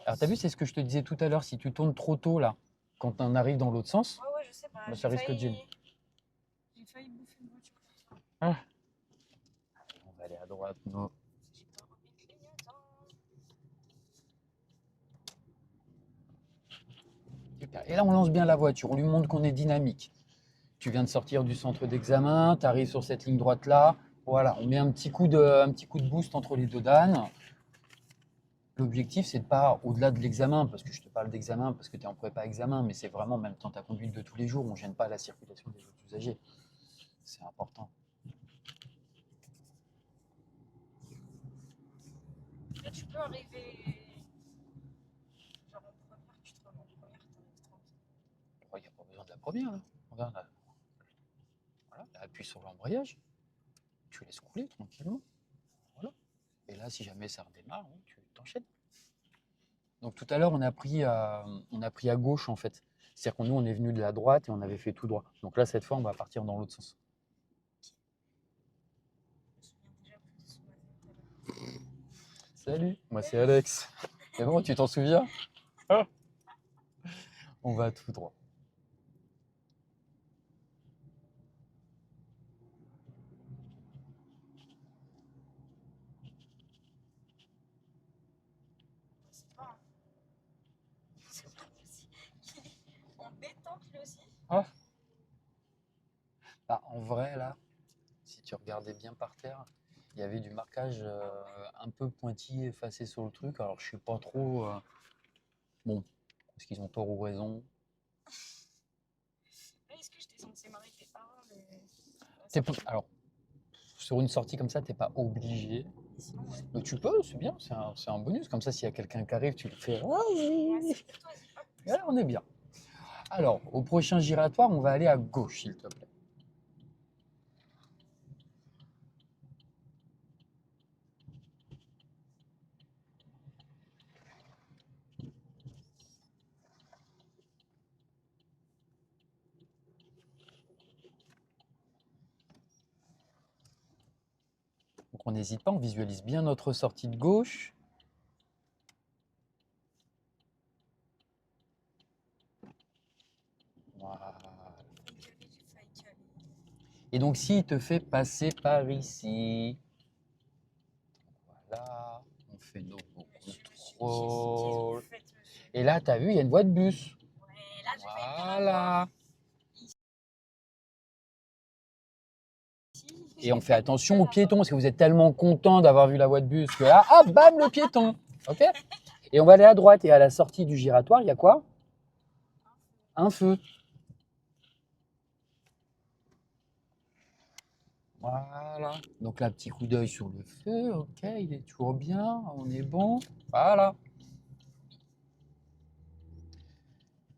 Alors, t'as vu, c'est ce que je te disais tout à l'heure. Si tu tournes trop tôt, là, quand on arrive dans l'autre sens, Ouais, ouais, je sais pas. bah, ça risque de gêner. J'ai failli bouffer une voiture pour ça. Ah, on va aller à droite. Non. J'ai pas remis le clignotant. Super. Et là, on lance bien la voiture. On lui montre qu'on est dynamique. Tu viens de sortir du centre d'examen, tu arrives sur cette ligne droite-là. Voilà, on met un petit coup de boost entre les deux dames. L'objectif, c'est de pas, au-delà de l'examen, parce que je te parle d'examen, parce que tu es en prépa examen, mais c'est vraiment même dans ta conduite de tous les jours, on ne gêne pas la circulation des autres usagers. C'est important. Là, tu peux arriver. Genre en première, tu te remets en première, t'arrives tranquille. Il n'y a pas besoin de la première. Là. Regarde, là. Voilà, là, appuie sur l'embrayage, tu laisses couler tranquillement. Voilà. Et là, si jamais ça redémarre, oui, tu t'enchaînes. Donc tout à l'heure, on a pris à gauche en fait. C'est-à-dire que nous, on est venu de la droite et on avait fait tout droit. Donc là, cette fois, on va partir dans l'autre sens. Je me souviens déjà plus de ce matin tout à l'heure. Salut, moi c'est Alex. Et bon, tu t'en souviens? Ah. On va tout droit. C'est pas. C'est pas possible. Il est embêtant lui aussi. Ah. Bah, en vrai, là, si tu regardais bien par terre, il y avait du marquage un peu pointillé effacé sur le truc. Alors, je sais pas trop. Bon, est-ce qu'ils ont tort ou raison? Là, est-ce que j'étais censée m'arrêter avant Alors, sur une sortie comme ça, t'es pas obligé. Sinon, ouais. Mais tu peux, c'est bien, c'est un bonus. Comme ça, s'il y a quelqu'un qui arrive, tu le fais. Ouais, c'est pour toi, vas-y, hop. Et là, on est bien. Alors, au prochain giratoire, on va aller à gauche, s'il te plaît. Donc, on n'hésite pas, on visualise bien notre sortie de gauche. Voilà. J'ai failli caler. Et donc, s'il te fait passer par ici, voilà, on fait nos Monsieur, contrôles. vous faites, monsieur. Et là, tu as vu, il y a une voie de bus. Ouais, là, j'ai failli faire un Voilà. ici. Et on fait attention aux piétons, parce que vous êtes tellement content d'avoir vu la voie de bus que là, ah, bam, le piéton. OK? Et on va aller à droite. Et à la sortie du giratoire, il y a quoi? Un feu. Voilà. Donc là, petit coup d'œil sur le feu. OK, il est toujours bien. On est bon. Voilà.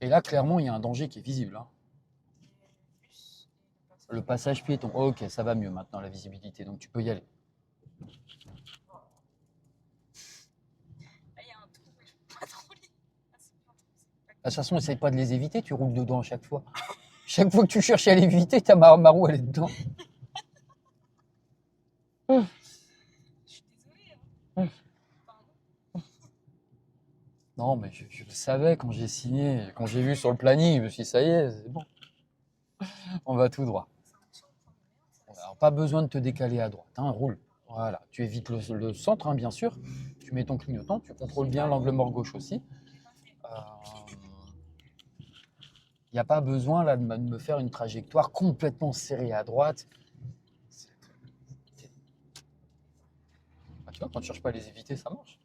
Et là, clairement, il y a un danger qui est visible. Hein. Le passage piéton. OK, ça va mieux maintenant, la visibilité. Donc tu peux y aller. Là, il y a un trou, mais je peux pas trop lire. De toute façon, essaye pas de les éviter, tu roules dedans à chaque fois. Chaque fois que tu cherches à les éviter, ta marou, elle est dedans. Je suis désolée. Hein. Pardon. Non, mais je le savais quand j'ai signé, quand j'ai vu sur le planning, je me suis dit, ça y est, c'est bon. On va tout droit. Alors, pas besoin de te décaler à droite, hein, roule. Voilà, tu évites le centre, hein, bien sûr. Tu mets ton clignotant, tu contrôles bien l'angle mort gauche aussi. Il n'y a pas besoin là, de me faire une trajectoire complètement serrée à droite. Ah, tu vois, quand tu cherches pas à les éviter, ça marche.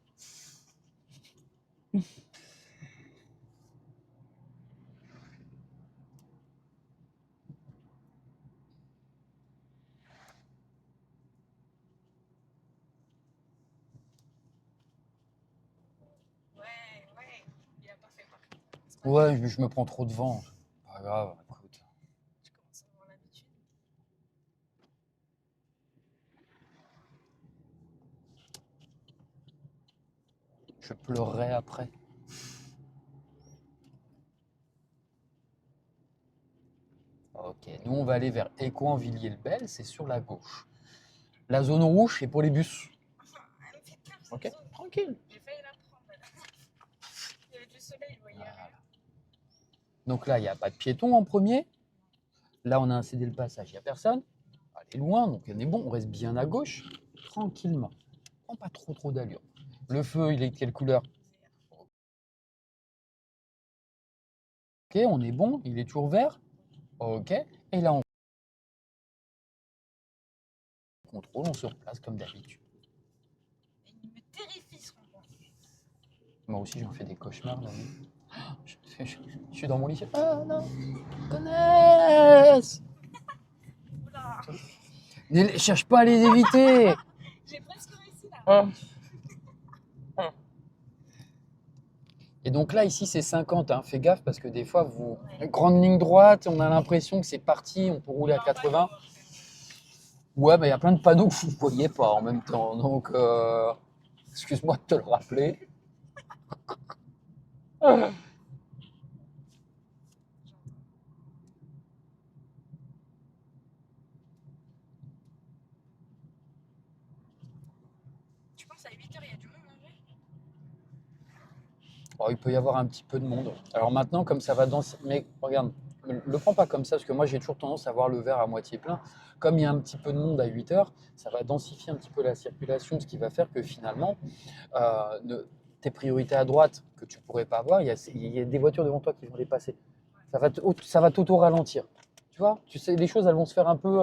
Ouais, il a pas fait par contre. Ouais, je me prends trop de vent. Pas grave, écoute. Je commence à avoir l'habitude. Je pleurerai après. Ok, nous on va aller vers Écouen-Villiers-le-Bel, c'est sur la gauche. La zone rouge, c'est pour les bus. Elle me fait peur, cette Ok, zone. tranquille. J'ai failli la prendre. soleil, vous voyez. Voilà. Donc là, il n'y a pas de piéton en premier. Là, on a incédé le passage, il n'y a personne. Elle est loin, donc on est bon. On reste bien à gauche, tranquillement. Prends pas trop d'allure. Le feu, il est de quelle couleur? Ok, on est bon. Il est toujours vert. Ok. Et là, on contrôle, on se replace comme d'habitude. Et il me terrifie ce rond-point. Moi aussi, j'en fais des cauchemars la nuit. Je suis dans mon lit. Ah non, connaisse. Oula, Cherche pas à les éviter. j'ai presque réussi là. Ah. Et donc là, ici, c'est 50. Hein. Fais gaffe parce que des fois, grande ligne droite, on a l'impression que c'est parti, on peut rouler à 80. Ouais, mais il y a plein de panneaux que vous ne voyez pas en même temps. Donc, excuse-moi de te le rappeler. Tu penses à 8h, il y a du monde en vrai? Oh, il peut y avoir un petit peu de monde. Alors maintenant, comme ça va dans... Mais regarde, le prends pas comme ça, parce que moi j'ai toujours tendance à voir le verre à moitié plein. Comme il y a un petit peu de monde à 8 heures, ça va densifier un petit peu la circulation, ce qui va faire que finalement, tes priorités à droite que tu pourrais pas voir, il y a des voitures devant toi qui vont les passer. Ça va t'auto-ralentir. Tu vois, tu sais, les choses, elles vont se faire un peu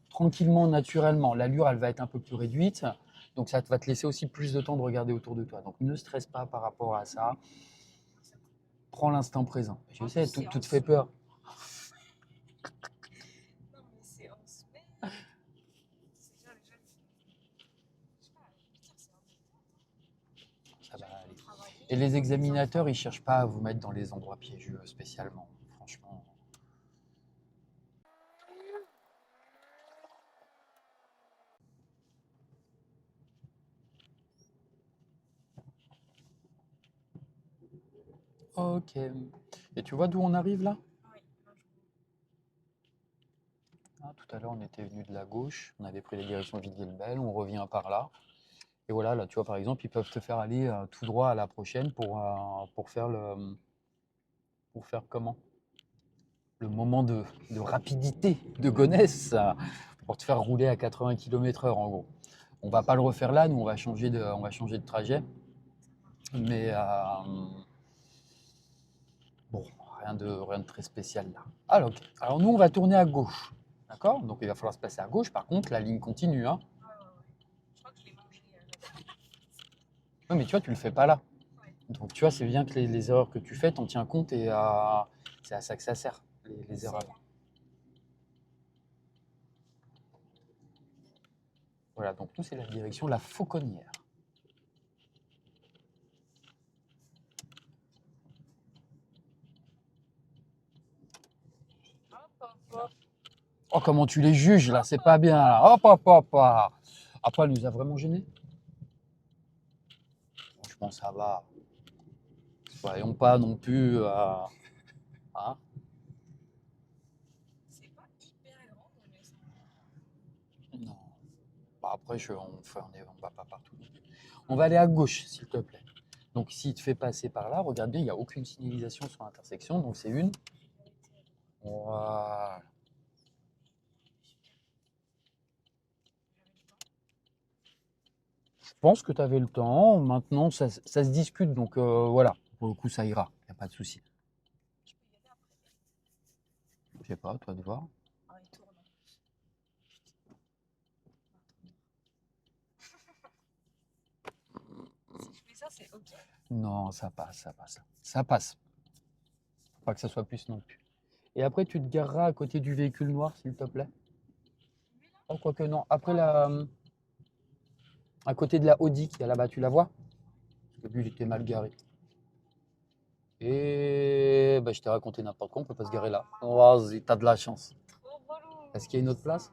tranquillement, naturellement. L'allure, elle va être un peu plus réduite. Donc ça va te laisser aussi plus de temps de regarder autour de toi. Donc ne stresse pas par rapport à ça. Prends l'instant présent. Je sais, tout te fait peur. Non, mais c'est en semaine. C'est déjà les jeunes. Je sais pas, 8h, c'est un peu. Ça va Les gens, ils aller. vont travailler, Et ils les ont des examinateurs, enfants. ils cherchent pas à vous mettre dans les endroits piégeux spécialement. Franchement. Ok. Et tu vois d'où on arrive là? Oui, non, Tout à l'heure, on était venu de la gauche. On avait pris la direction Villiers-le-Bel. On revient par là. Et voilà, là, tu vois, par exemple, ils peuvent te faire aller tout droit à la prochaine pour faire comment? Le moment de rapidité de Gonesse pour te faire rouler à 80 km/h en gros. On va pas le refaire là, nous on va changer de trajet, mais bon, rien de très spécial là. Alors nous on va tourner à gauche, d'accord? Donc il va falloir se passer à gauche. Par contre la ligne continue, hein. je crois que je l'ai mangé. Oui, mais tu vois tu le fais pas là. Ouais. Donc tu vois c'est bien que les erreurs que tu fais, t'en tiens compte et c'est à ça que ça sert les erreurs. Voilà, donc nous c'est la direction de la Fauconnière. Hop, hop, hop. Oh, comment tu les juges là, c'est pas bien là. Hop, hop, hop, hop. Après, elle nous a vraiment gênés. Franchement, ça va. Soyons pas non plus. Hein. C'est pas hyper grand, mais ça. Non. Bah, après, on va pas partout. On va aller à gauche, s'il te plaît. Donc, s'il te fait passer par là, regarde bien, il n'y a aucune signalisation sur l'intersection. Donc, c'est une. Voilà. Je pense que tu avais le temps. Maintenant, ça se discute. Donc, voilà. Pour le coup, ça ira. Il n'y a pas de souci. Je peux y aller après. Je sais pas, toi de voir. Ah, il tourne. Si je fais ça, c'est ok. Non, ça passe, ça passe. Ça passe. Faut pas que ça soit plus non plus. Et après, tu te gareras à côté du véhicule noir, s'il te plaît. Oh, quoique non. Après, à côté de la Audi qu'il y a là-bas, tu la vois? Parce que lui, il était mal garé. Et bah, je t'ai raconté n'importe quoi, on peut pas se garer là. Vas-y, t'as de la chance. Trop relou. Est-ce qu'il y a une autre place?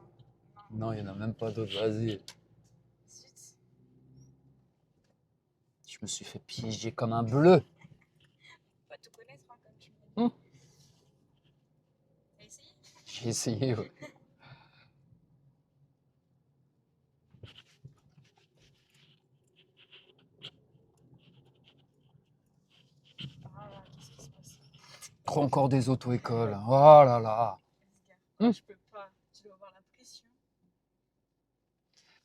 Non, il n'y en a même pas d'autre. Vas-y. Zut. Je me suis fait piéger comme un bleu. Pas tout connaître, hein, comme tu me dis. T'as essayé? J'ai essayé, ouais. Oh, encore des auto-écoles. Oh là là. Edgar, Hum. je peux pas. Tu dois avoir la pression.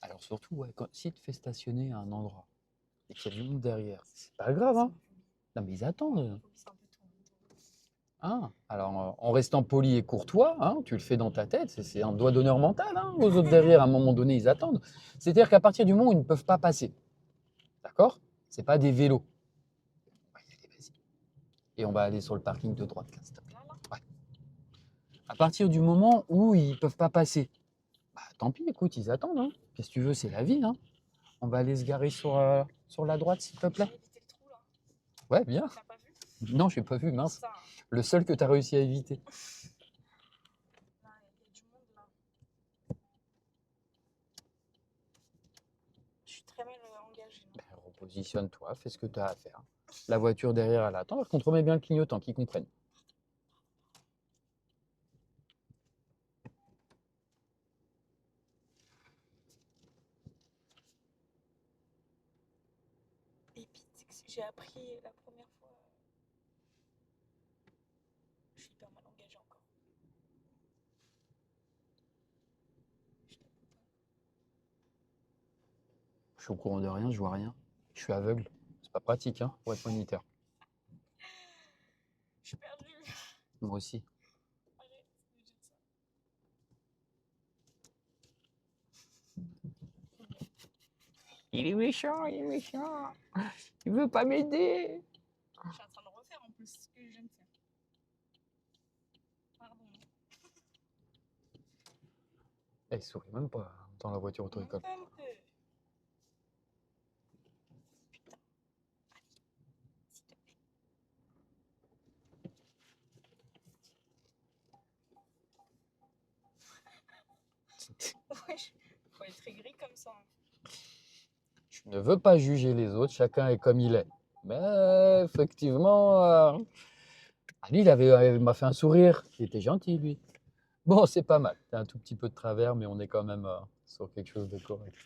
Alors surtout, ouais, si tu te fais stationner à un endroit et qu'il y a du monde derrière, c'est pas grave, hein. Non, mais ils attendent. C'est un peu tout en même temps. Hein. Alors, en restant poli et courtois, hein, tu le fais dans ta tête, c'est un doigt d'honneur mental, hein, aux autres derrière, à un moment donné, ils attendent. C'est-à-dire qu'à partir du moment où ils ne peuvent pas passer, d'accord? C'est pas des vélos. On va y aller, vas-y. Et on va aller sur le parking de droite, là, s'il te plaît. Là, là. Ouais. À partir du moment où ils peuvent pas passer, bah tant pis, écoute, ils attendent, hein. Qu'est-ce que tu veux, c'est la vie, hein. On va aller se garer sur la droite, s'il te plaît. J'ai évité le trou là. Ouais, bien. Tu n'as pas vu? Non, je n'ai pas vu, mince. Ça, Le seul que tu as réussi à éviter. là, il y a du monde là. Je suis très mal engagée. Ben, repositionne-toi, fais ce que tu as à faire. La voiture derrière, elle attend. Par contre, remets bien le clignotant, qu'ils comprennent. Et puis, tu sais que j'ai appris la première fois. Je suis hyper mal engagée encore. Je t'avoue pas. Je suis au courant de rien, je vois rien. Je suis aveugle. C'est pas pratique, hein, pour être moniteur. Je suis perdue. Moi aussi. Arrête de dire ça. Il est méchant, il est méchant. Il veut pas m'aider. Je suis en train de refaire en plus ce que je viens de faire. Pardon. Elle sourit même pas dans la voiture auto-école. Un peu. Putain. Allez, s'il te plaît. Ouais, faut être aigri comme ça. Je ne veux pas juger les autres, chacun est comme il est. Mais effectivement, lui, il m'a fait un sourire. Il était gentil, lui. Bon, c'est pas mal. T'as un tout petit peu de travers, mais on est quand même sur quelque chose de correct.